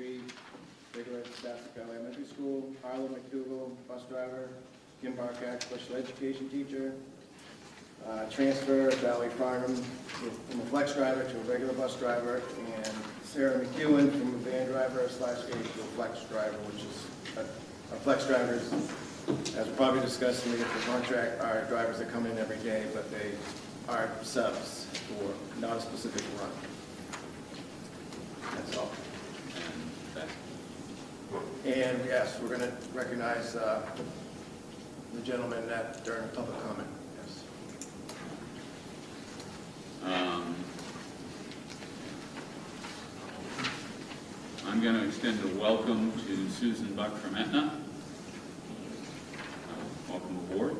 Reed, regular at Stafford Valley Elementary School, Arlo McDougall, bus driver, Kim Barkak, special education teacher, transfer Valerie Farnham from a flex driver to a regular bus driver, and Sarah McEwen from a van driver / aide to a flex driver, which is a flex drivers, as we'll probably discussed in the contract, are drivers that come in every day, but they are subs for not a specific run. That's all. And yes, we're going to recognize the gentleman that during public comment. Yes. I'm going to extend a welcome to Susan Buck from Aetna. Welcome aboard.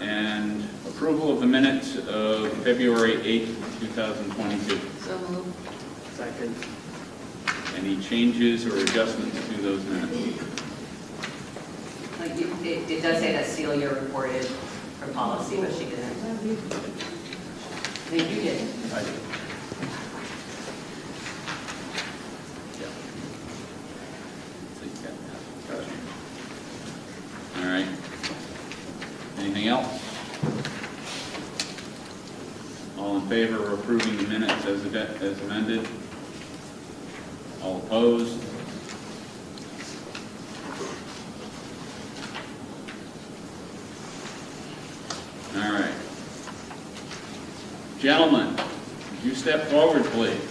And approval of the minutes of February 8th, 2022. So moved. Second. Any changes or adjustments to those minutes? It does say that Celia reported her policy, but she didn't. I think you did. I did. Yeah. So you got that. All right. Anything else? All in favor of approving the minutes as amended? All opposed? All right. Gentlemen, would you step forward, please?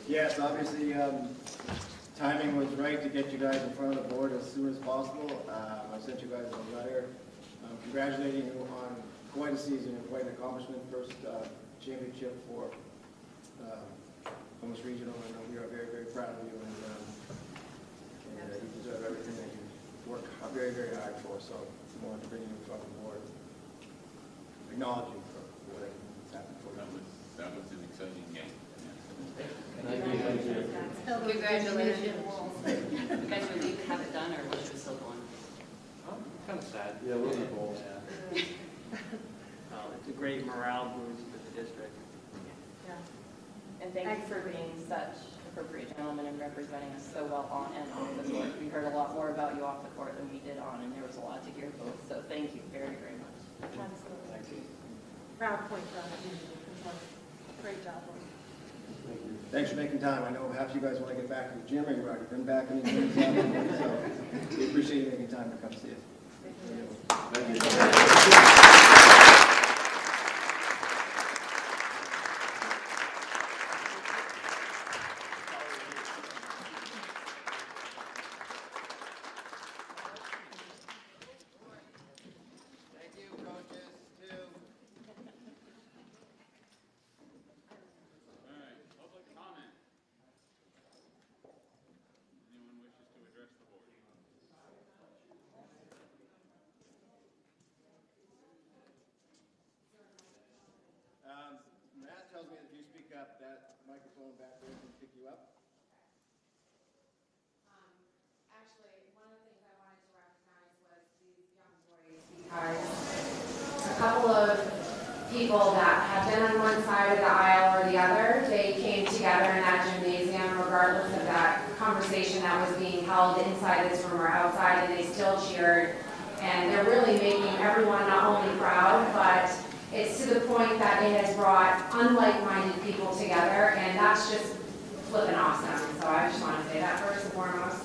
Yes, obviously, timing was right to get you guys in front of the board as soon as possible. I sent you guys a letter congratulating you on quite a season and quite an accomplishment. First championship for Homeless Regional. I know we are very, very proud of you, and you deserve everything that you work very, very hard for. So I wanted to bring you in front of the board, acknowledge you for whatever's happened for you. That was an exciting game. Congratulations. You guys would leave to have it done, or was it still going? Kind of sad. Yeah, we'll be both. Yeah. It's a great morale boost for the district. Yeah. And thank you for being such appropriate gentlemen and representing us so well on and off the court. We heard a lot more about you off the court than we did on, and there was a lot to hear both. So thank you very, very much. Absolutely. Thank you. Proud point for us. Great job. Thanks for making time. I know half you guys want to get back to the gym, or you've already been back in the gym, so we appreciate you making time to come see us. Thank you. Matt tells me that if you speak up, that microphone back there can pick you up. Actually, one of the things I wanted to recognize was these young boys, because a couple of people that have been on one side of the aisle or the other, they came together in that gymnasium regardless of that conversation that was being held inside this room or outside, and they still cheered. And they're really making everyone not only proud, but it's to the point that it has brought unlike-minded people together, and that's just flipping awesome. So I just want to say that first and foremost.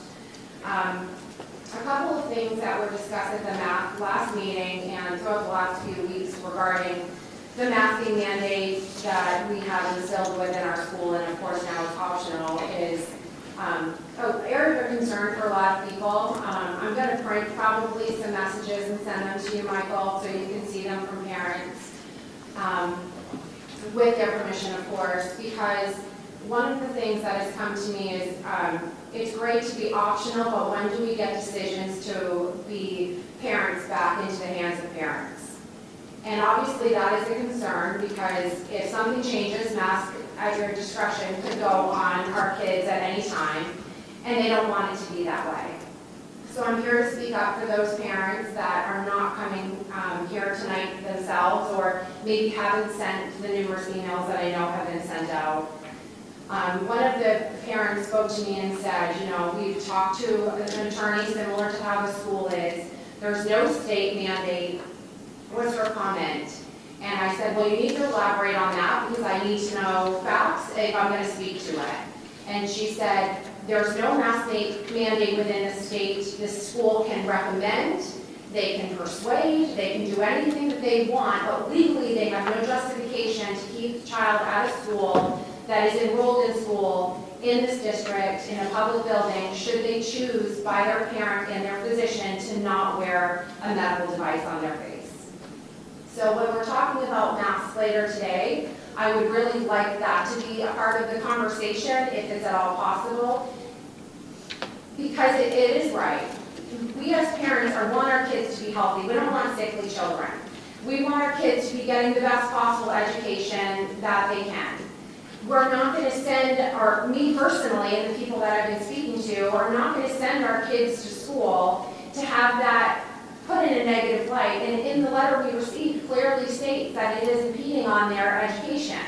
A couple of things that were discussed at the last meeting and throughout the last few weeks regarding the masking mandate that we have instilled within our school, and of course now it's optional, is an area of concern for a lot of people. I'm going to print probably some messages and send them to you, Michael, so you can see them from parents, with their permission, of course, because one of the things that has come to me is, it's great to be optional, but when do we get decisions to be parents back into the hands of parents? And obviously that is a concern, because if something changes, mask at your discretion could go on our kids at any time, and they don't want it to be that way. So I'm here to speak up for those parents that are not coming here tonight themselves, or maybe haven't sent the numerous emails that I know have been sent out. One of the parents spoke to me and said, you know, we've talked to an attorney similar to how the school is. There's no state mandate. What's her comment? And I said, well, you need to elaborate on that, because I need to know facts if I'm going to speak to it. And she said, there's no mask mandate within the state. The school can recommend, they can persuade, they can do anything that they want, but legally they have no justification to keep the child at a school that is enrolled in school in this district, in a public building, should they choose by their parent and their physician to not wear a medical device on their face. So when we're talking about masks later today, I would really like that to be a part of the conversation, if it's at all possible, because it is right. We as parents want our kids to be healthy. We don't want sickly children. We want our kids to be getting the best possible education that they can. We're not going to send, or me personally and the people that I've been speaking to, are not going to send our kids to school to have that put in a negative light. And in the letter we received clearly states that it is impeding on their education.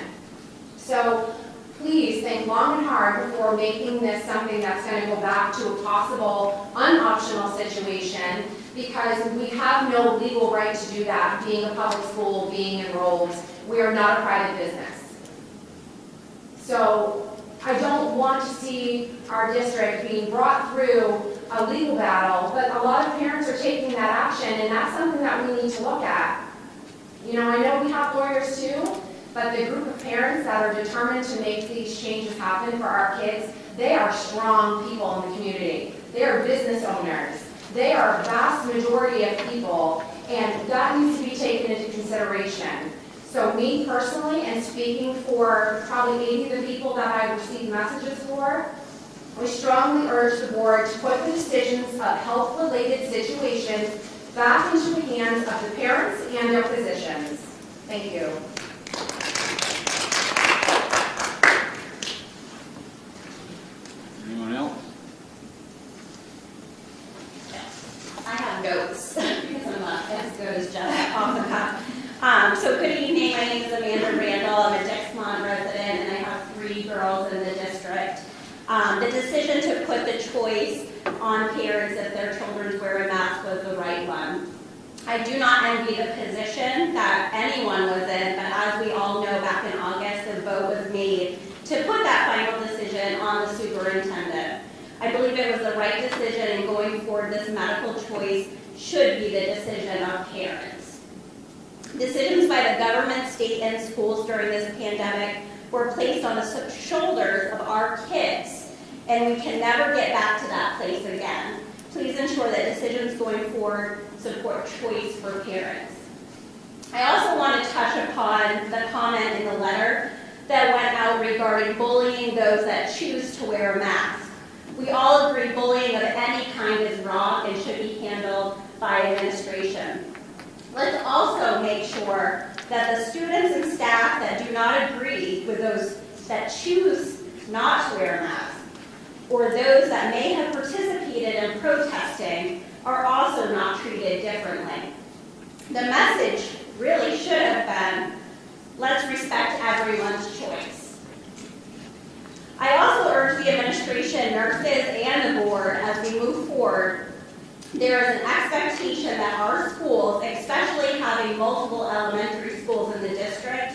So please think long and hard before making this something that's going to go back to a possible unoptional situation, because we have no legal right to do that, being a public school, being enrolled. We are not a private business. So I don't want to see our district being brought through a legal battle, but a lot of parents are taking that action, and that's something that we need to look at. You know, I know we have lawyers too, but the group of parents that are determined to make these changes happen for our kids, they are strong people in the community. They are business owners. They are a vast majority of people, and that needs to be taken into consideration. So me personally, and speaking for probably 80 of the people that I've received messages for, we strongly urge the board to put the decisions of health-related situations back into the hands of the parents and their physicians. Thank you. Anyone else? I have notes because I'm not as good as Jeff off the cuff. So good evening, my name is Amanda Randall. I'm a Dixmont resident, and I have 3 girls in the district. The decision to put the choice on parents if their children wear a mask was the right one. I do not envy the position that anyone was in, but as we all know, back in August, the vote was made to put that final decision on the superintendent. I believe it was the right decision, and going forward, this medical choice should be the decision of parents. Decisions by the government, state, and schools during this pandemic were placed on the shoulders of our kids, and we can never get back to that place again. Please ensure that decisions going forward support choice for parents. I also want to touch upon the comment in the letter that went out regarding bullying those that choose to wear a mask. We all agree bullying of any kind is wrong and should be handled by administration. Let's also make sure that the students and staff that do not agree with those that choose not to wear a mask, or those that may have participated in protesting, are also not treated differently. The message really should have been, let's respect everyone's choice. I also urge the administration, nurses, and the board, as we move forward, there is an expectation that our schools, especially having multiple elementary schools in the district,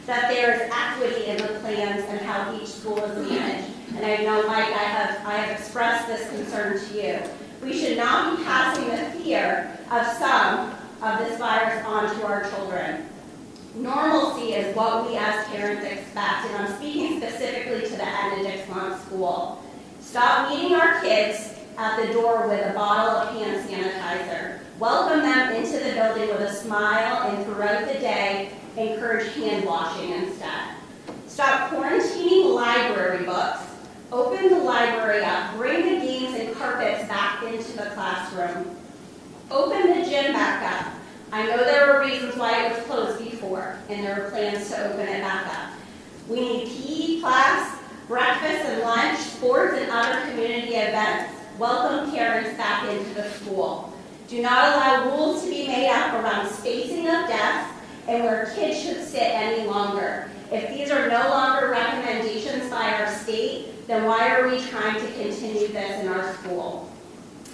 that there is equity in the plans and how each school is managed. And I know, Mike, I have expressed this concern to you. We should not be passing the fear of some of this virus on to our children. Normalcy is what we as parents expect, and I'm speaking specifically to the end of Dixmont School. Stop meeting our kids at the door with a bottle of hand sanitizer. Welcome them into the building with a smile, and throughout the day, encourage hand washing instead. Stop quarantining library books. Open the library up. Bring the games and carpets back into the classroom. Open the gym back up. I know there were reasons why it was closed before, and there were plans to open it back up. We need PE class, breakfast and lunch, sports and other community events. Welcome parents back into the school. Do not allow rules to be made up around spacing of desks and where kids should sit any longer. If these are no longer recommendations by our state, then why are we trying to continue this in our school?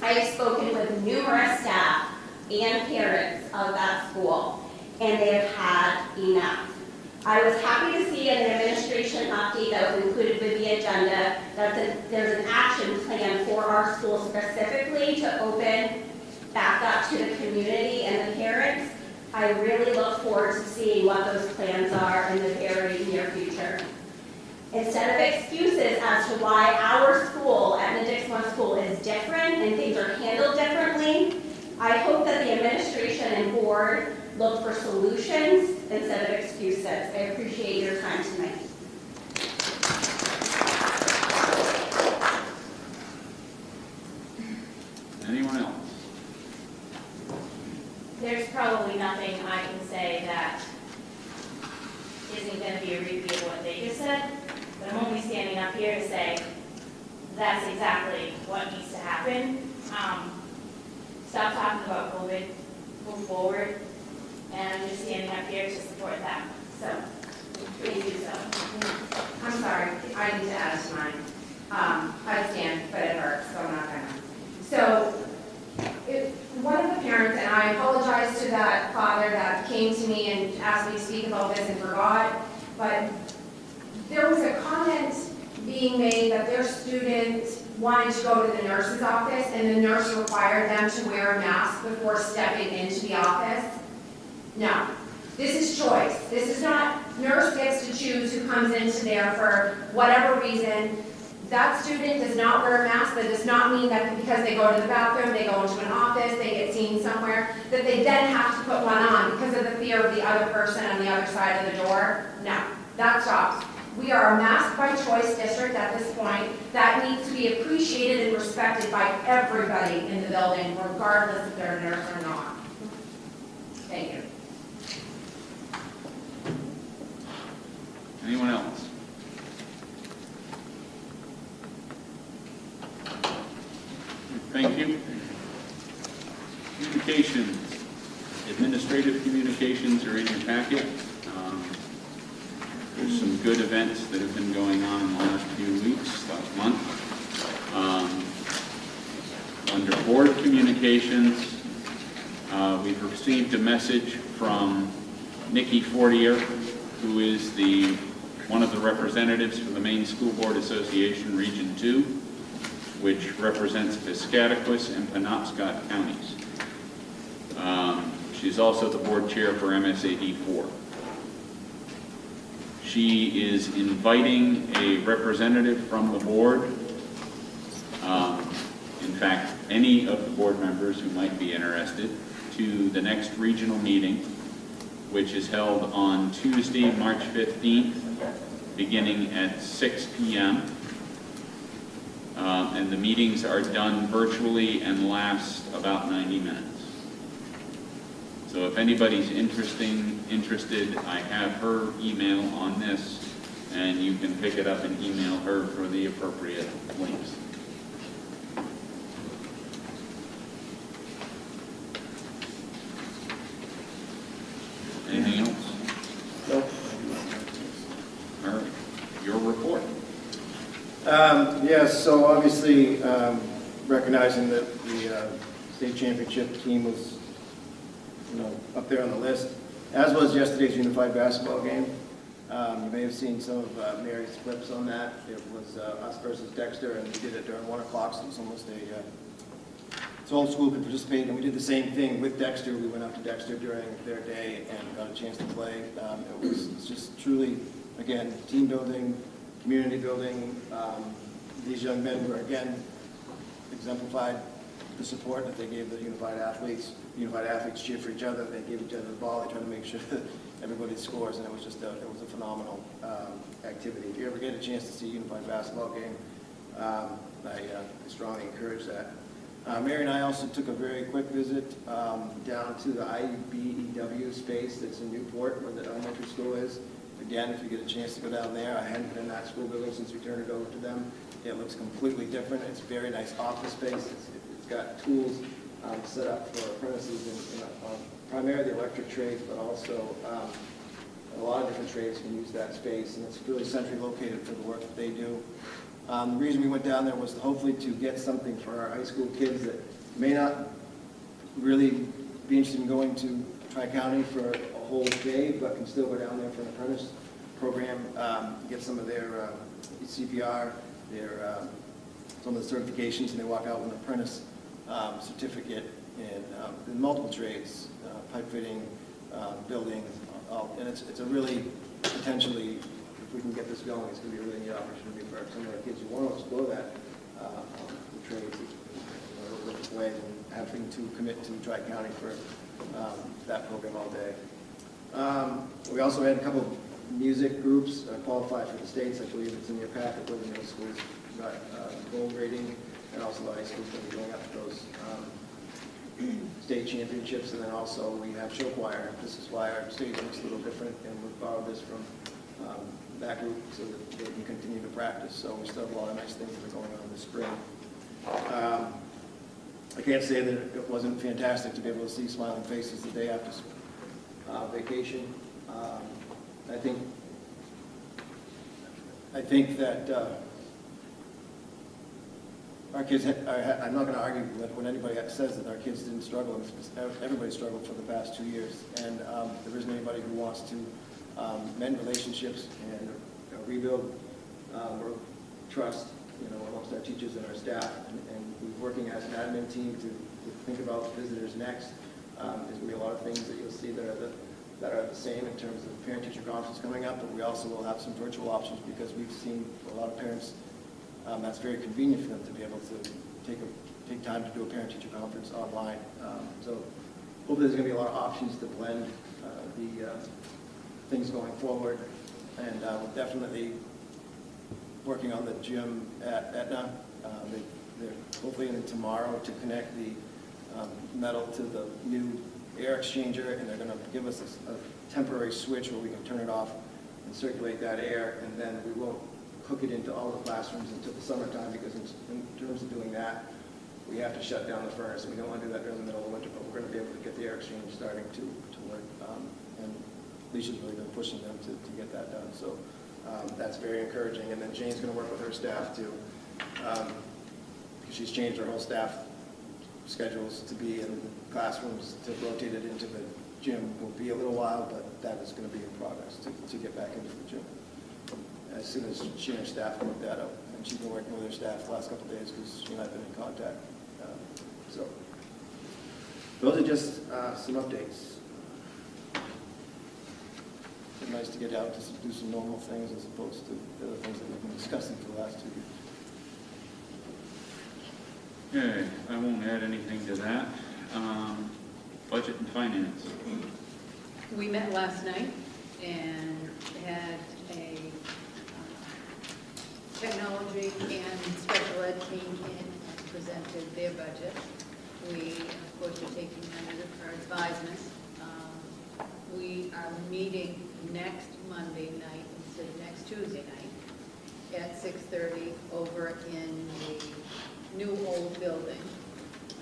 I have spoken with numerous staff and parents of that school, and they have had enough. I was happy to see in an administration update that was included with the agenda that there's an action plan for our school specifically to open back up to the community and the parents. I really look forward to seeing what those plans are in the very near future. Instead of excuses as to why our school at the Dixmoor School is different and things are handled differently, I hope that the administration and board look for solutions instead of excuses. I appreciate your time tonight. Anyone else? There's probably nothing I can say that isn't going to be a repeat of what they just said, but I'm only standing up here to say that's exactly what needs to happen. Stop talking about COVID, move forward, and I'm just standing up here to support that. So, please do so. I'm sorry, I need to add to mine. I stand, but it hurts, so I'm not gonna. So, one of the parents, and I apologize to that father that came to me and asked me to speak about this and forgot, but there was a comment being made that their student wanted to go to the nurse's office and the nurse required them to wear a mask before stepping into the office. No, this is choice. This is not, nurse gets to choose who comes into there for whatever reason. That student does not wear a mask. That does not mean that because they go to the bathroom, they go into an office, they get seen somewhere, that they then have to put one on because of the fear of the other person on the other side of the door. No, that stops. We are a mask by choice district at this point that needs to be appreciated and respected by everybody in the building, regardless if they're a nurse or not. Thank you. Anyone else? Thank you. Communications. Administrative communications are in your packet. There's some good events that have been going on in the last few weeks, last month. Under board communications, we've received a message from Nikki Fortier, who is one of the representatives for the Maine School Board Association Region 2, which represents Piscataquis and Penobscot counties. She's also the board chair for MSAD 4. She is inviting a representative from the board, in fact, any of the board members who might be interested, to the next regional meeting, which is held on Tuesday, March 15th, beginning at 6 p.m. And the meetings are done virtually and last about 90 minutes. So if anybody's interested, I have her email on this, and you can pick it up and email her for the appropriate links. Anything else? No. All right. Your report. Yes, so obviously recognizing that the state championship team was up there on the list, as was yesterday's unified basketball game. You may have seen some of Mary's clips on that. It was us versus Dexter, and we did it during 1 o'clock, so it was almost so whole school could participate, and we did the same thing with Dexter. We went up to Dexter during their day and got a chance to play. It's just truly, again, team building, community building. These young men were, again, exemplified the support that they gave the unified athletes cheer for each other, they gave each other the ball, they tried to make sure that everybody scores, and it was a phenomenal activity. If you ever get a chance to see a unified basketball game, I strongly encourage that. Mary and I also took a very quick visit down to the IBEW space that's in Newport, where the elementary school is. Again, if you get a chance to go down there, I hadn't been in that school building since we turned it over to them. It looks completely different. It's a very nice office space. It's got tools set up for apprentices in primarily the electric trades, but also a lot of different trades can use that space, and it's really centrally located for the work that they do. The reason we went down there was hopefully to get something for our high school kids that may not really be interested in going to Tri-County for a whole day, but can still go down there for an apprentice program, get some of their CPR, some of the certifications, and they walk out with an apprentice certificate in multiple trades, pipe fitting, building, and it's a really potentially, if we can get this going, it's going to be a really neat opportunity for some of our kids who want to explore that the trades in a different way than having to commit to Tri-County for that program all day. We also had a couple of music groups qualify for the states. I believe it's in your packet where the middle schools got gold rating, and also the high school's going to be going up to those state championships. And then also we have show choir. This is why our stage looks a little different, and we borrowed this from that group so that they can continue to practice. So we still have a lot of nice things that are going on this spring. I can't say that it wasn't fantastic to be able to see smiling faces the day after vacation. I think that our kids, I'm not going to argue when anybody says that our kids didn't struggle. Everybody struggled for the past 2 years, and there isn't anybody who wants to mend relationships and rebuild or trust, amongst our teachers and our staff. And we're working as an admin team to think about visitors next. There's going to be a lot of things that you'll see that are the same in terms of parent-teacher conference coming up, but we also will have some virtual options because we've seen a lot of parents, that's very convenient for them to be able to take time to do a parent-teacher conference online. So hopefully there's going to be a lot of options to blend the things going forward, and we're definitely working on the gym at Etna. They're hopefully in tomorrow to connect the metal to the new air exchanger, and they're going to give us a temporary switch where we can turn it off and circulate that air, and then we won't hook it into all the classrooms until the summertime, because in terms of doing that, we have to shut down the furnace, and we don't want to do that during the middle of the winter, but we're going to be able to get the air exchange starting to work, and Alicia's really been pushing them to get that done, so that's very encouraging. And then Jane's going to work with her staff too, because she's changed her whole staff schedules to be in classrooms, to rotate it into the gym. Will be a little while, but that is going to be in progress to get back into the gym as soon as she and her staff work that out. And she's been working with her staff the last couple of days because she and I have been in contact. So those are just some updates. It's nice to get out to do some normal things as opposed to the other things that we've been discussing for the last 2 years. Okay, I won't add anything to that. Budget and finance. We met last night and had a technology and special ed came in and presented their budget. We, of course, are taking them under our advisement. We are meeting next Monday night instead of next Tuesday night at 6:30 over in the new old building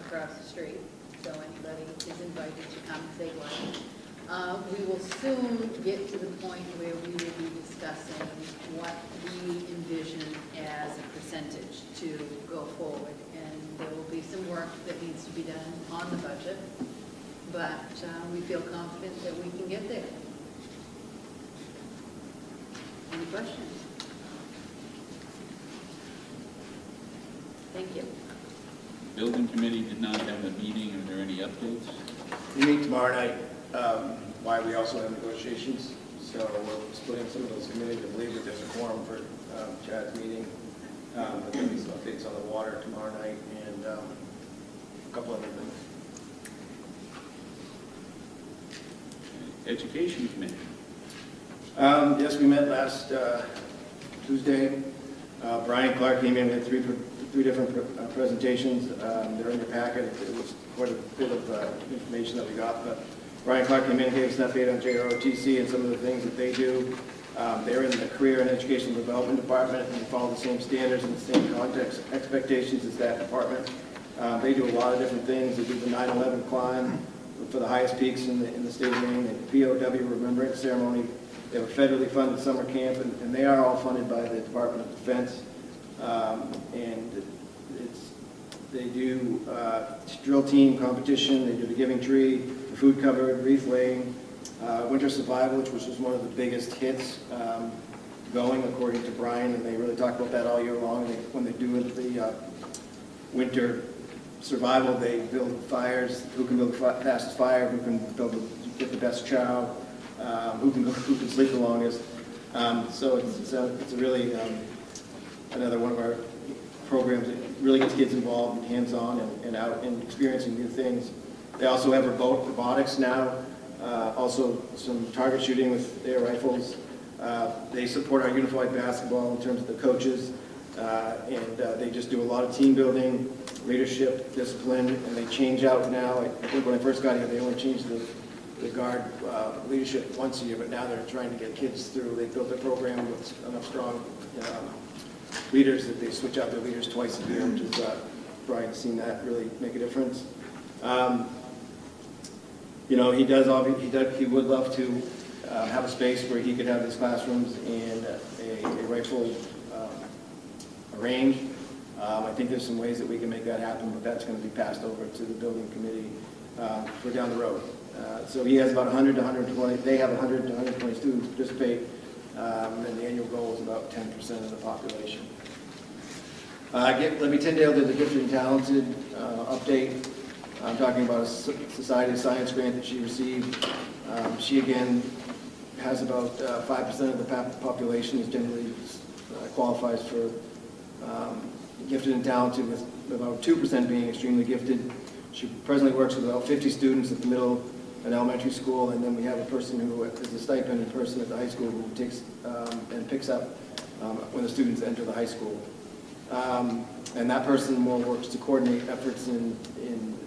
across the street. So anybody is invited to come if they want. We will soon get to the point where we will be discussing what we envision as a percentage to go forward. And there will be some work that needs to be done on the budget, but we feel confident that we can get there. Any questions? Thank you. Building committee did not have a meeting. Are there any updates? We meet tomorrow night, why we also have negotiations. So we're splitting some of those committees. I believe that there's a quorum for Chad's meeting. But there'll be some updates on the water tomorrow night, and a couple other things. Education Committee. Yes, we met last Tuesday. Brian Clark came in with three different presentations. They're in your packet. It was quite a bit of information that we got, but Brian Clark came in and gave us an update on JROTC and some of the things that they do. They're in the Career and Educational Development Department and follow the same standards and the same context expectations as that department. They do a lot of different things. They do the 9/11 climb for the highest peaks in the state of Maine, and POW Remembrance Ceremony. They have a federally funded summer camp, and they are all funded by the Department of Defense. They do drill team competition. They do the Giving Tree, the food cupboard, wreath laying, winter survival, which was one of the biggest hits going, according to Brian, and they really talk about that all year long. When they do the winter survival, they build fires. Who can build the fastest fire? Who can get the best chow? Who can sleep the longest? So it's a really another one of our programs that really gets kids involved and hands-on and out and experiencing new things. They also have robotics now, also some target shooting with air rifles. They support our unified basketball in terms of the coaches, and they just do a lot of team building, leadership, discipline, and they change out now. I think when I first got here, they only changed the guard leadership once a year, but now they're trying to get kids through. They built their program with enough strong leaders that they switch out their leaders twice a year, which is, Brian's seen that really make a difference. You know, he would love to have a space where he could have his classrooms and a rifle range. I think there's some ways that we can make that happen, but that's going to be passed over to the building committee for down the road. So he has about 100 to 120, they have 100 to 120 students participate, and the annual goal is about 10% of the population. Libby Tyndale did the Gifted and Talented update. I'm talking about a Society of Science grant that she received. She again has about 5% of the population is generally qualifies for Gifted and Talented, with about 2% being extremely gifted. She presently works with about 50 students at the middle and elementary school, and then we have a person who is a stipend person at the high school who takes and picks up when the students enter the high school. And that person more works to coordinate efforts in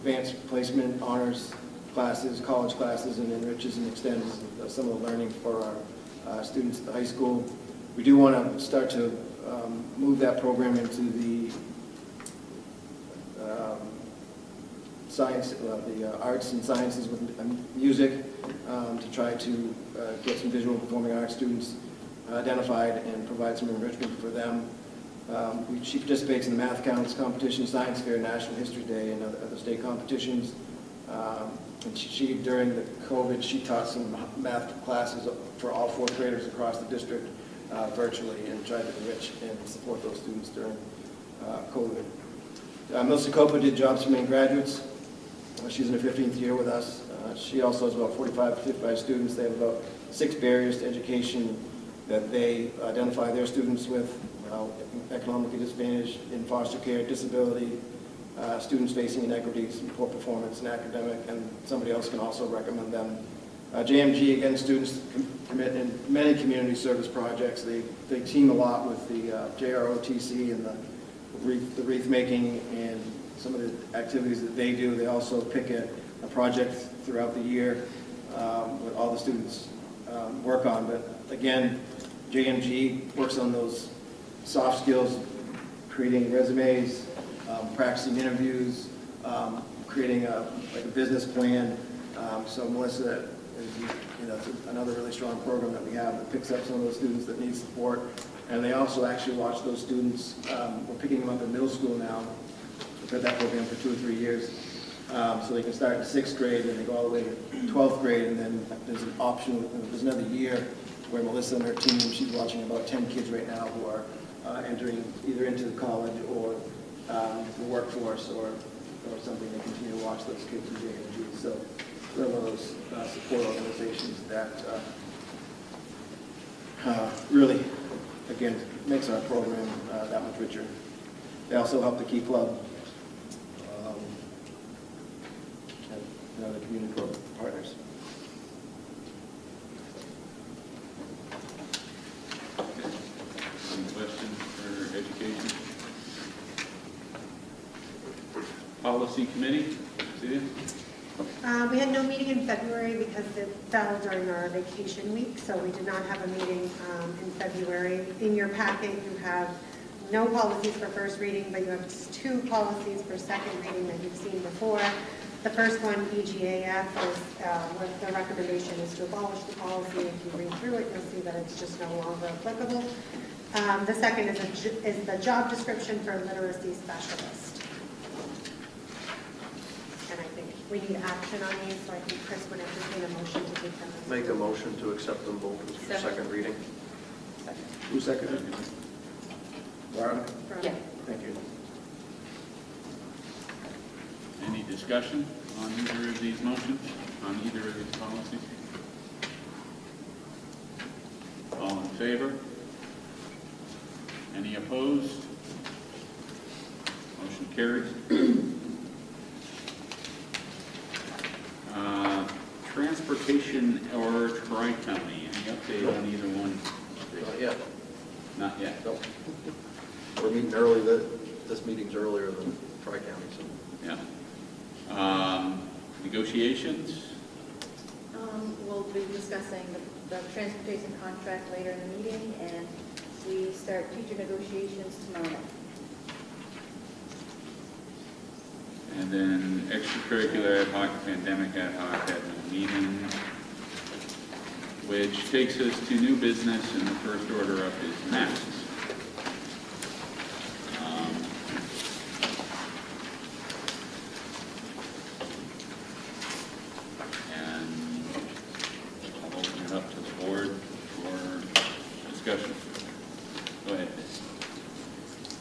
advanced placement, honors classes, college classes, and enriches and extends some of the learning for our students at the high school. We do want to start to move that program into the science, the arts and sciences with music, to try to get some visual and performing arts students identified and provide some enrichment for them. She participates in the math counts competition, science fair, National History Day, and other state competitions. And she during the COVID, she taught some math classes for all fourth graders across the district virtually, and tried to enrich and support those students during COVID. Melissa Copa did Jobs for Maine graduates. She's in her 15th year with us. She also has about 45 to 55 students. They have about 6 barriers to education that they identify their students with: economically disadvantaged, in foster care, disability, students facing inequities, poor performance in academic, and somebody else can also recommend them. JMG, again, students commit in many community service projects. They team a lot with the JROTC and the wreath making and some of the activities that they do. They also pick a project throughout the year with all the students work on. But again, JMG works on those soft skills, creating resumes, practicing interviews, creating a business plan. So Melissa, it's another really strong program that we have that picks up some of those students that need support. And they also actually watch those students. We're picking them up in middle school now. We've had that program for 2 or 3 years. So they can start in 6th grade and they go all the way to 12th grade, and then there's an option, there's another year where Melissa and her team, she's watching about 10 kids right now who are entering either into the college or the workforce or something. They continue to watch those kids in JMG. So they're one of those support organizations that really, again, makes our program that much richer. They also help the Key Club. and other community partners. Any questions for education? Policy committee, Cecilia? We had no meeting in February because it fell during our vacation week, so we did not have a meeting in February. In your packet, you have no policies for first reading, but you have 2 policies for second reading that you've seen before. The first one, EGAF, is what the recommendation is to abolish the policy. If you read through it, you'll see that it's just no longer applicable. The second is the job description for literacy specialist. And I think we need action on these, so I think Chris would entertain a motion to take them. Make a motion to accept them both for second reading. Who seconded? Veronica? Yeah. Thank you. Any discussion on either of these motions, on either of these policies? All in favor? Any opposed? Motion carries. Transportation or Tri-County, any update on either one? Not yet. Not yet. Nope. We're meeting early, this meeting's earlier than Tri-County, so. Yeah. Negotiations? We'll be discussing the transportation contract later in the meeting, and we start teacher negotiations tomorrow night. And then extracurricular ad hoc, pandemic ad hoc had no meeting, which takes us to new business, and the first order up is masks. And I'll open it up to the board for discussion. Go ahead.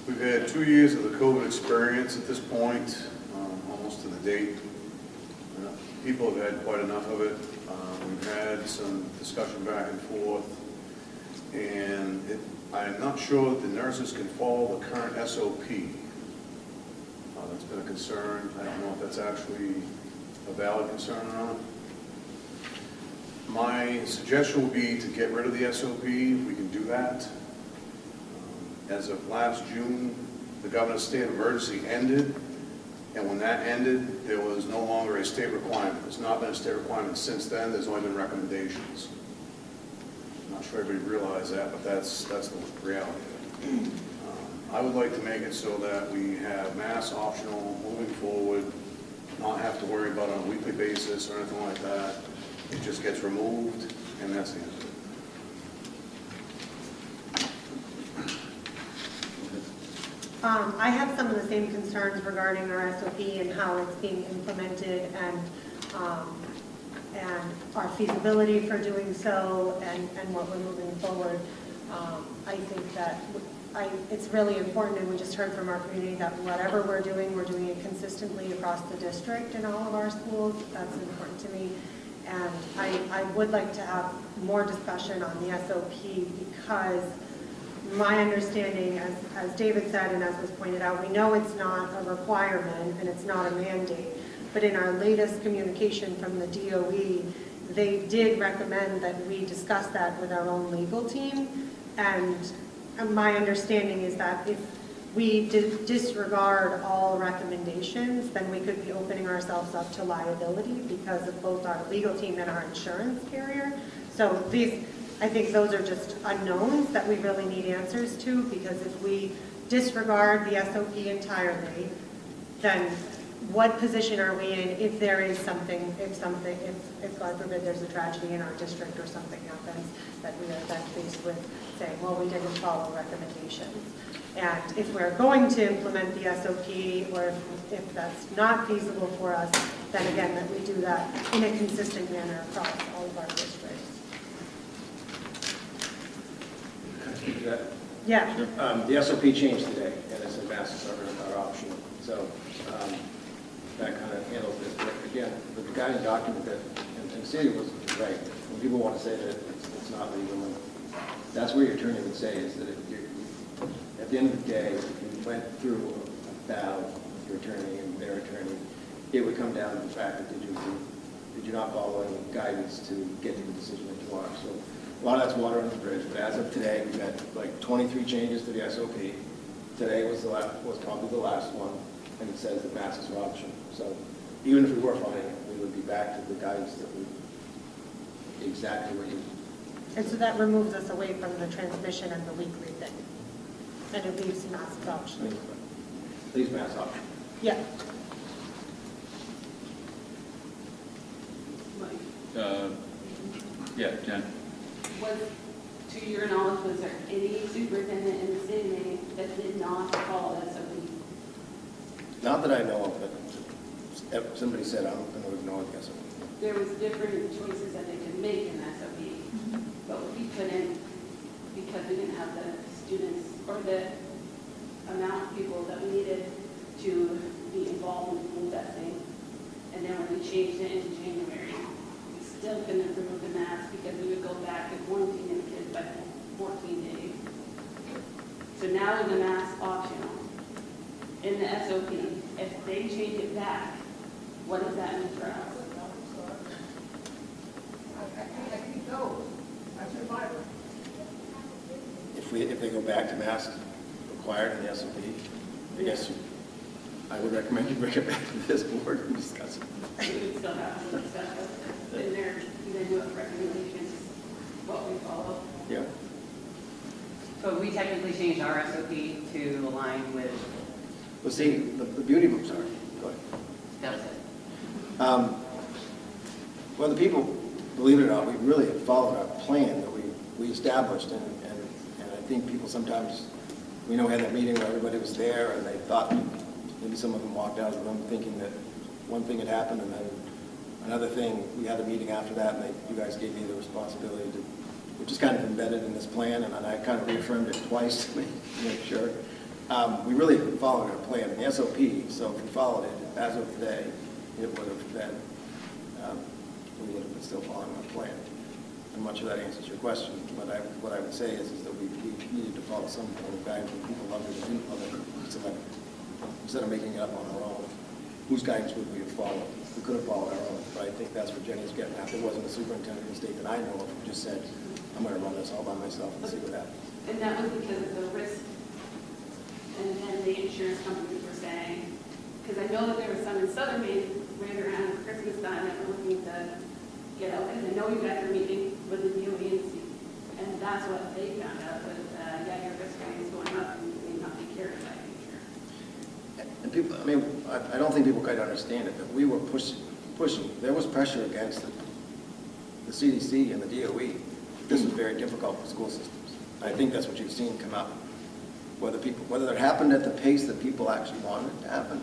We've had 2 years of the COVID experience at this point, almost to the date. People have had quite enough of it. We've had some discussion back and forth, and I'm not sure that the nurses can follow the current SOP. That's been a concern. I don't know if that's actually a valid concern or not. My suggestion would be to get rid of the SOP. We can do that. As of last June, the governor's state of emergency ended, and when that ended, there was no longer a state requirement. There's not been a state requirement since then. There's only been recommendations. I'm not sure everybody realized that, but that's the reality of it. I would like to make it so that we have masks optional moving forward, not have to worry about it on a weekly basis or anything like that. It just gets removed, and that's the end of it. I have some of the same concerns regarding our SOP and how it's being implemented and our feasibility for doing so and what we're moving forward. I think that it's really important, and we just heard from our community that whatever we're doing it consistently across the district in all of our schools. That's important to me. And I would like to have more discussion on the SOP because my understanding, as David said and as was pointed out, we know it's not a requirement and it's not a mandate, but in our latest communication from the DOE, they did recommend that we discuss that with our own legal team, and my understanding is that if we disregard all recommendations, then we could be opening ourselves up to liability because of both our legal team and our insurance carrier. So I think those are just unknowns that we really need answers to, because if we disregard the SOP entirely, then what position are we in if there is something, if God forbid there's a tragedy in our district or something happens, that we are then faced with saying, well, we didn't follow recommendations. And if we're going to implement the SOP, or if that's not feasible for us, then again, that we do that in a consistent manner across all of our districts. Speak to that? Yeah. Sure. The SOP changed today, and it's masks are optional. So that kind of handles this. But again, the guiding document that, and Celia was right, when people want to say that it's not legal, and that's where your attorney would say is that at the end of the day, if you went through a battle with your attorney and their attorney, it would come down to the fact that did you not follow any guidance to get to the decision that you want? So a lot of that's water under the bridge, but as of today, we've had like 23 changes to the SOP. Today was probably the last one, and it says that masks are optional. So even if we were following it, we would be back to the guidance that we, exactly what you. And so that removes us away from the transmission and the weekly thing. And it leaves masks optional. Leaves masks optional. Yeah. Yeah, Jen. Was, to your knowledge, was there any superintendent in the city that did not follow that SOP? Not that I know of, but somebody said I'm going to ignore the SOP. There was different choices that they could make in the SOP, but we couldn't, because we didn't have the students or the amount of people that we needed to be involved in testing. And then when we changed it into January, we still couldn't remove the mask because we would go back and quarantine the kids by 14 days. So now with the mask optional in the SOP, if they change it back, what does that mean for us? If they go back to masks required in the SOP, I guess I would recommend you bring it back to this board and discuss it. We would still have to discuss it in there, even do recommendations, what we follow. Yeah. So we technically changed our SOP to align with. Well, see, the beauty of them, sorry, go ahead. That was it. Well, the people, believe it or not, we really have followed our plan that we established, and I think people sometimes, we know we had that meeting where everybody was there, and they thought, maybe some of them walked out of the room thinking that one thing had happened, and then another thing, we had a meeting after that, and you guys gave me the responsibility to, which is kind of embedded in this plan, and I kind of reaffirmed it twice to make sure. We really followed our plan, the SOP, so if we followed it, as of today, it would have been, we would have been still following our plan. I'm not sure that answers your question, but what I would say is that we needed to follow some kind of guidance from people other than instead of making it up on our own. Whose guidance would we have followed? We could have followed our own, but I think that's what Jenny's getting at. There wasn't a superintendent in the state that I know of who just said, I'm going to run this all by myself and see what happens. And that was because of the risk and the insurance companies were saying, because I know that there was some in Southern Maine right around Christmas time that were looking to get out, and I know you guys are meeting with the DOE, and that's what they found out, was yeah, your risk rating is going up, and you may not be carried by insurance. And people, I mean, I don't think people quite understand it, but we were pushing. There was pressure against the CDC and the DOE. This was very difficult for school systems. I think that's what you've seen come up. Whether it happened at the pace that people actually wanted it to happen,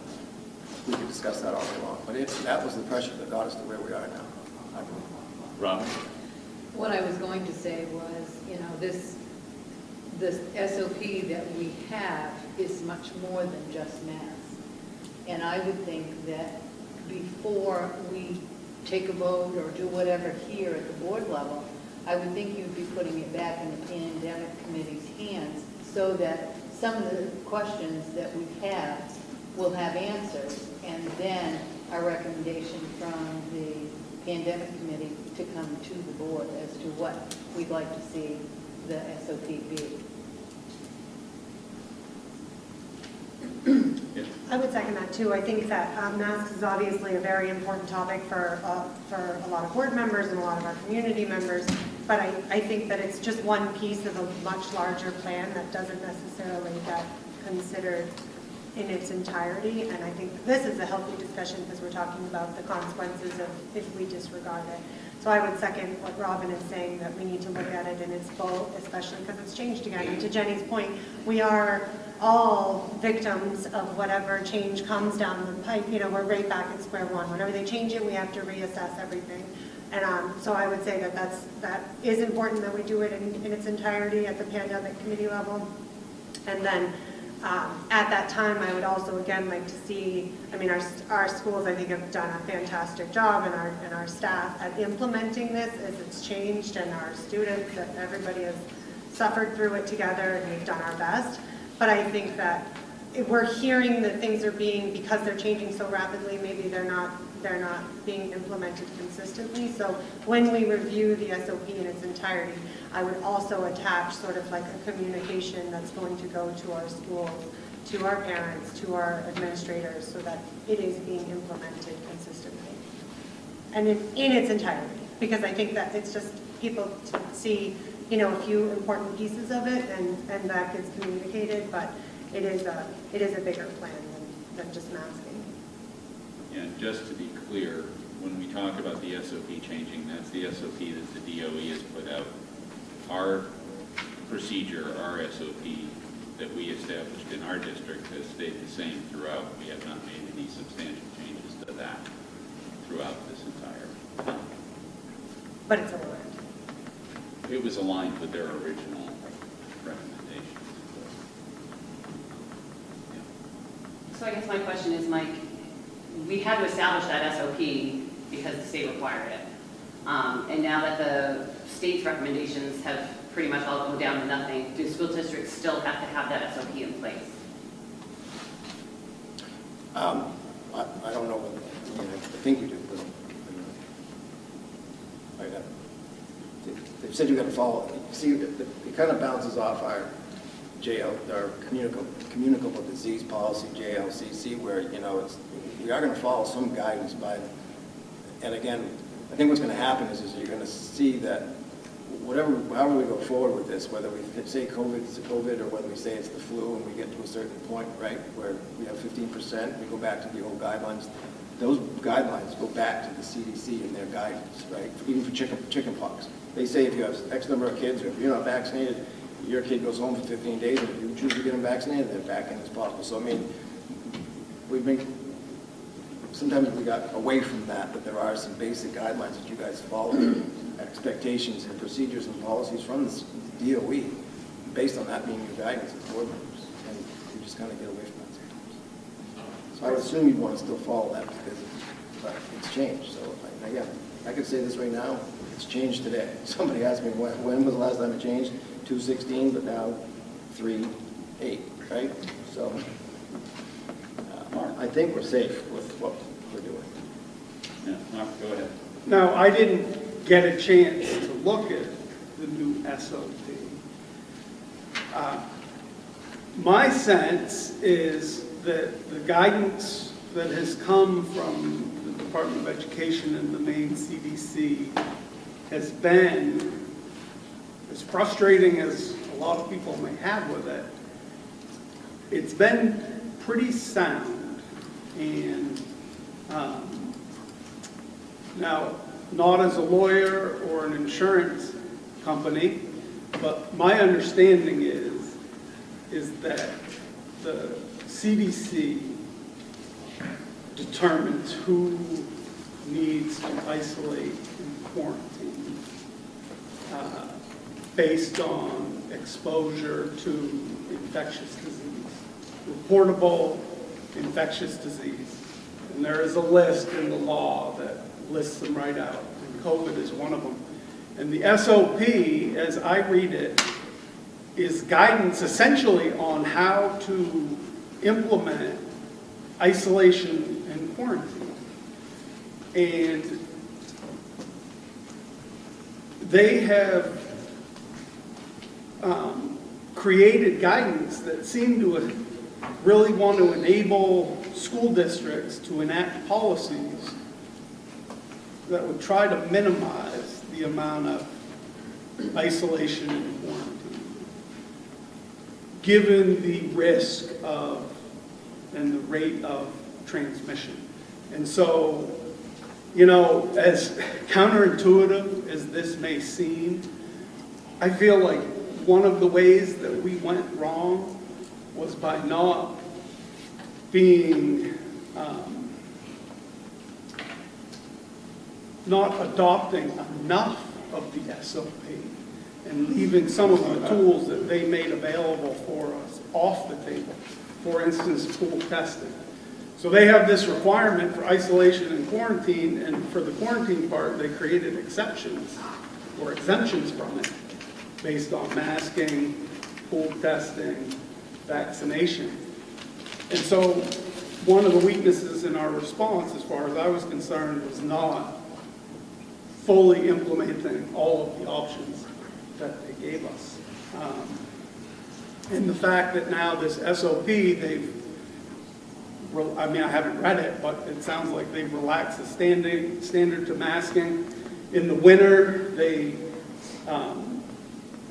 we could discuss that all day long. But that was the pressure that got us to where we are now. Rob? What I was going to say was, this SOP that we have is much more than just masks. And I would think that before we take a vote or do whatever here at the board level, I would think you'd be putting it back in the pandemic committee's hands so that some of the questions that we have will have answers, and then a recommendation from the pandemic committee to come to the board as to what we'd like to see the SOP be. I would second that too. I think that masks is obviously a very important topic for a lot of board members and a lot of our community members, but I think that it's just one piece of a much larger plan that doesn't necessarily get considered in its entirety, and I think this is a healthy discussion because we're talking about the consequences of if we disregard it. So I would second what Robin is saying, that we need to look at it in its full, especially because it's changed again. And to Jenny's point, we are all victims of whatever change comes down the pipe. We're right back at square one. Whenever they change it, we have to reassess everything. And so I would say that is important that we do it in its entirety at the pandemic committee level. And then at that time, I would also again like to see, our schools I think have done a fantastic job, and our staff at implementing this as it's changed, and our students, that everybody has suffered through it together, and we've done our best. But I think that we're hearing that things are being, because they're changing so rapidly, maybe they're not being implemented consistently. So when we review the SOP in its entirety, I would also attach sort of like a communication that's going to go to our schools, to our parents, to our administrators, so that it is being implemented consistently and in its entirety. Because I think that it's just people to see, you know, a few important pieces of it, and that gets communicated, but it is a bigger plan than just masking. Yeah, just to be clear, when we talk about the SOP changing, that's the SOP that the DOE has put out. Our procedure, our SOP that we established in our district has stayed the same throughout. We have not made any substantial changes to that throughout this entire time. But it's aligned. It was aligned with their original recommendations. So I guess my question is, Mike, we had to establish that SOP because the state required it. And now that the state's recommendations have pretty much all gone down to nothing, do school districts still have to have that SOP in place? I don't know, I mean, I think we do, but they've said you got to follow. See, it kind of bounces off our our communicable disease policy, JLCC, where, you know, we are going to follow some guidance by, and again, I think what's going to happen is you're going to see that however we go forward with this, whether we say it's COVID, or whether we say it's the flu and we get to a certain point, right, where we have 15%, we go back to the old guidelines. Those guidelines go back to the CDC and their guidance, right? Even for chicken pox. They say if you have X number of kids, or if you're not vaccinated, your kid goes home for 15 days, and if you choose to get them vaccinated, they're back in as possible. So, I mean, sometimes we got away from that, but there are some basic guidelines that you guys follow, expectations and procedures and policies from the DOE, based on that being your guidance as board members, and you just kind of get away from that sometimes. So I would assume you'd want to still follow that, but it's changed. So again, I could say this right now, it's changed today. Somebody asked me, when was the last time it changed? 2/16, but now 3/8, right? So I think we're safe with what we're doing. Yeah, Mark, go ahead. Now, I didn't get a chance to look at the new SOP. My sense is that the guidance that has come from the Department of Education and the main CDC has been, as frustrating as a lot of people may have with it, it's been pretty sound. And now, not as a lawyer or an insurance company, but my understanding is that the CDC determines who needs to isolate and quarantine based on exposure to infectious disease, reportable infectious disease. And there is a list in the law that lists them right out, and COVID is one of them. And the SOP, as I read it, is guidance essentially on how to implement isolation and quarantine. And they have created guidance that seem to really want to enable school districts to enact policies that would try to minimize the amount of isolation and quarantine, given the risk of and the rate of transmission. And so, you know, as counterintuitive as this may seem, I feel like one of the ways that we went wrong was by not being, not adopting enough of the SOP and leaving some of the tools that they made available for us off the table. For instance, pool testing. So they have this requirement for isolation and quarantine, and for the quarantine part, they created exceptions or exemptions from it based on masking, pool testing, vaccination. And so one of the weaknesses in our response, as far as I was concerned, was not fully implementing all of the options that they gave us. And the fact that now this SOP, I haven't read it, but it sounds like they've relaxed the standard to masking. In the winter, they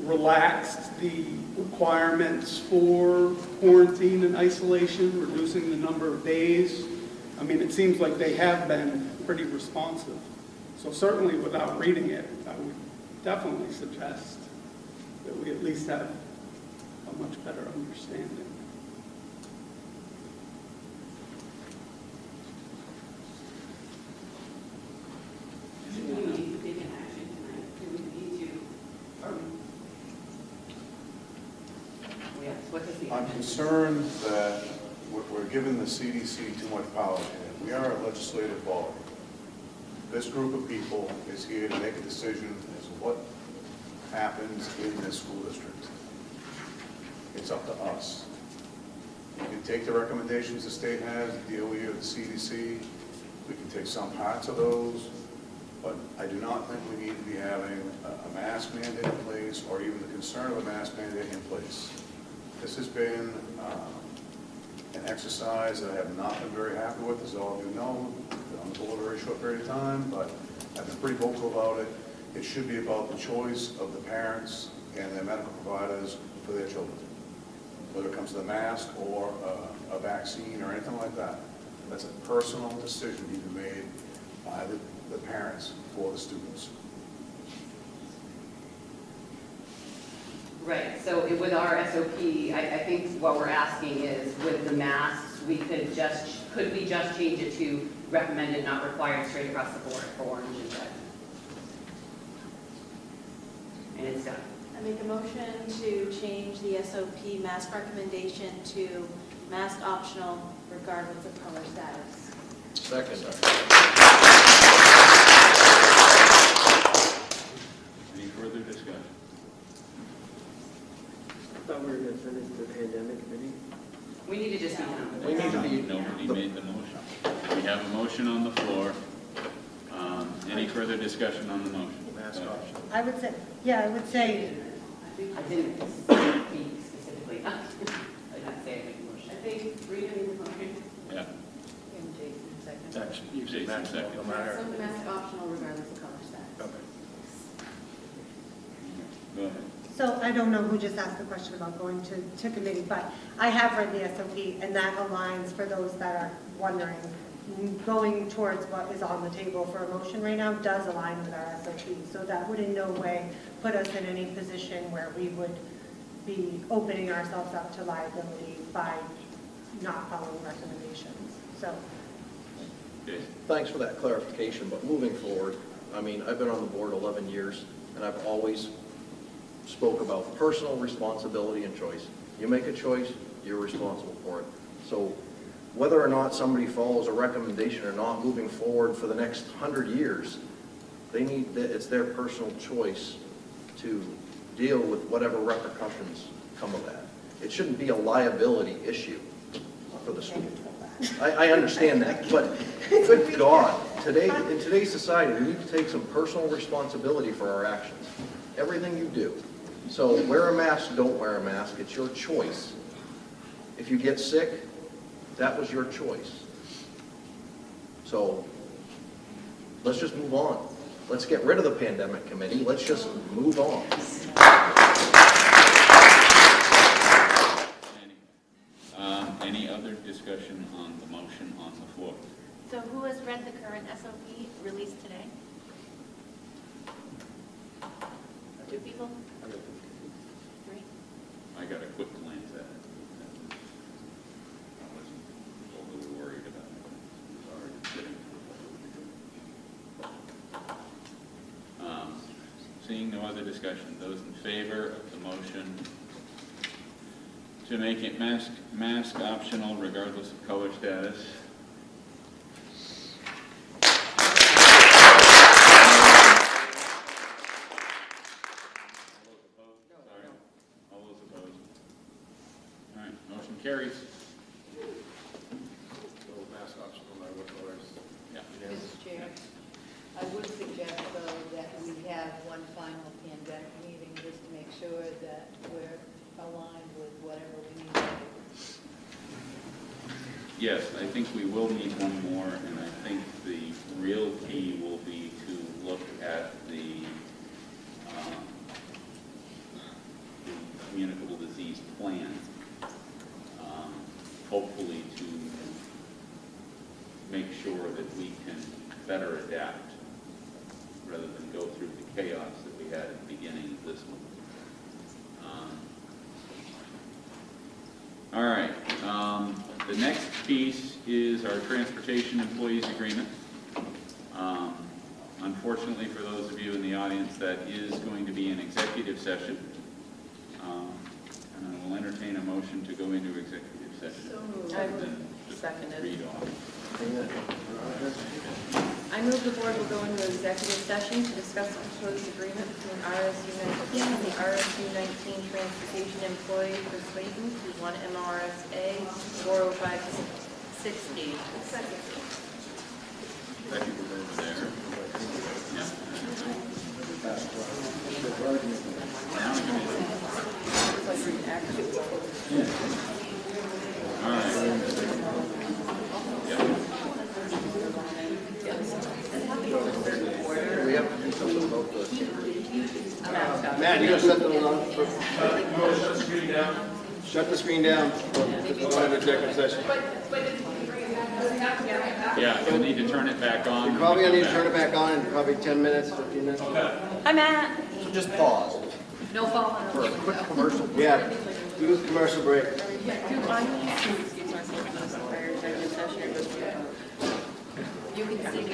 relaxed the requirements for quarantine and isolation, reducing the number of days. I mean, it seems like they have been pretty responsive. So certainly without reading it, I would definitely suggest that we at least have a much better understanding. Do we need to take an action tonight? Do we need to, Yes, what does the I'm concerned that we're giving the CDC too much power here. We are a legislative body. This group of people is here to make a decision as to what happens in this school district. It's up to us. We can take the recommendations the state has, the DOE or the CDC. We can take some parts of those, but I do not think we need to be having a mask mandate in place or even the concern of a mask mandate in place. This has been an exercise that I have not been very happy with, as all of you know. I've been on the board a very short period of time, but I've been pretty vocal about it. It should be about the choice of the parents and their medical providers for their children, whether it comes to the mask or a vaccine or anything like that. That's a personal decision to be made by the parents for the students. Right, so with our SOP, I think what we're asking is with the masks, could we just change it to recommended, not required, straight across the board for orange and red? And it's done. I make a motion to change the SOP mask recommendation to mask optional regardless of color status. Second. Any further discussion? I thought we were going to send it to the pandemic committee. We need to just be done. We need to be. Nobody made the motion. We have a motion on the floor. Any further discussion on the motion? Mask option. I would say, I didn't speak specifically. I did not say I make a motion. I think Rita needs a motion. Yeah. And Jason, second. Actually, you Jason, mask second. no matter. So mask optional regardless of color status. Okay. Go ahead. so I don't know who just asked the question about going to committee, but I have read the SOP, and that aligns, for those that are wondering, going towards what is on the table for a motion right now does align with our SOP. So that would in no way put us in any position where we would be opening ourselves up to liability by not following recommendations. So. Thanks for that clarification, but moving forward, I mean, I've been on the board 11 years, and I've always spoke about personal responsibility and choice. You make a choice, you're responsible for it. So whether or not somebody follows a recommendation or not moving forward for the next 100 years, it's their personal choice to deal with whatever repercussions come of that. It shouldn't be a liability issue for the school. I understand that, but good God, in today's society, we need to take some personal responsibility for our actions. Everything you do. So wear a mask, don't wear a mask, it's your choice. If you get sick, that was your choice. So let's just move on. Let's get rid of the pandemic committee. Let's just move on. Any other discussion on the motion on the floor? So who has read the current SOP released today? 2 people? 3? I got a quick glance at it. I wasn't overly worried about it. It was already sitting. Seeing no other discussion, those in favor of the motion to make it mask optional regardless of color status? All those opposed? All right, motion carries. Yes, I think we will need one more, and I think the real key will be to look at the communicable disease plan, hopefully to make sure that we can better adapt rather than go through the chaos that we had at the beginning of this one. All right. The next piece is our transportation employees agreement. Unfortunately, for those of you in the audience, that is going to be an executive session. And I will entertain a motion to go into executive session. So moved. I will second it. Read off. I move the board will go into executive session to discuss the proposed agreement between RSU 19 and the RSU 19 transportation employee for Slayton to 1 MRSA 405-60. Becky was over there. Yeah. All right. We have to do something about the. Matt, you gonna shut those on? Shut the screen down. Shut the screen down. We'll go into executive session. Yeah, you'll need to turn it back on. You're probably gonna need to turn it back on in probably 10 minutes, 15 minutes. Hi, Matt. So just pause No falling. for a quick commercial. Yeah, do this commercial break. Do I need to excuse myself from this entire executive session or just you can see me?